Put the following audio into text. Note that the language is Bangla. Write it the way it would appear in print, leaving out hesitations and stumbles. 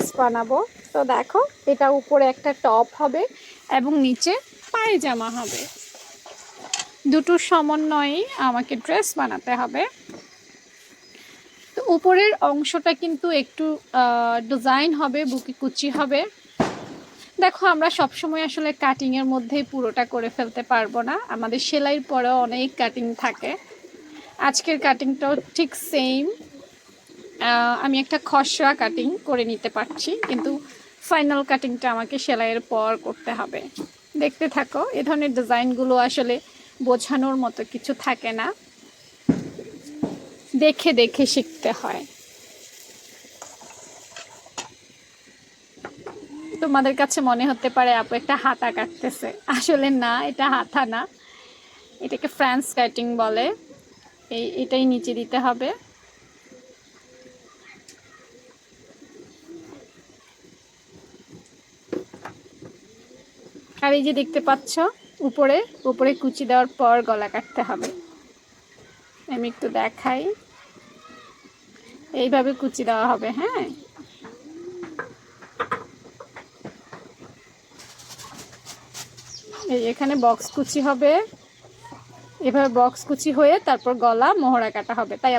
ড্রেস বানাবো। তো দেখো, এটা উপরে একটা টপ হবে এবং নিচে পায়জামা হবে। দুটোর সমন্বয়ে আমাকে ড্রেস বানাতে হবে। তো উপরের অংশটা কিন্তু একটু ডিজাইন হবে, বুকি কুচি হবে। দেখো, আমরা সবসময় আসলে কাটিংয়ের মধ্যেই পুরোটা করে ফেলতে পারবো না, আমাদের সেলাইয়ের পরেও অনেক কাটিং থাকে। আজকের কাটিংটাও ঠিক সেম। আমি একটা খসড়া কাটিং করে নিতে পারছি, কিন্তু ফাইনাল কাটিংটা আমাকে সেলাইয়ের পর করতে হবে। দেখতে থাকো, এ ধরনের ডিজাইনগুলো আসলে বোঝানোর মতো কিছু থাকে না, দেখে দেখে শিখতে হয়। তোমাদের কাছে মনে হতে পারে আপু একটা হাতা কাটতেছে, আসলে না, এটা হাতা না, এটাকে ফ্রান্স কাটিং বলে। এটাই নিচে দিতে হবে। আর এই যে দেখতে পাচ্ছ, উপরে উপরে কুচি দেওয়ার পর গলা কাটতে হবে। আমি একটু দেখাই, এইভাবে কুচি দেওয়া হবে। হ্যাঁ, এই এখানে বক্স কুচি হবে, এভাবে বক্স কুচি হয়ে তারপর গলা মোহরা কাটা হবে। তাই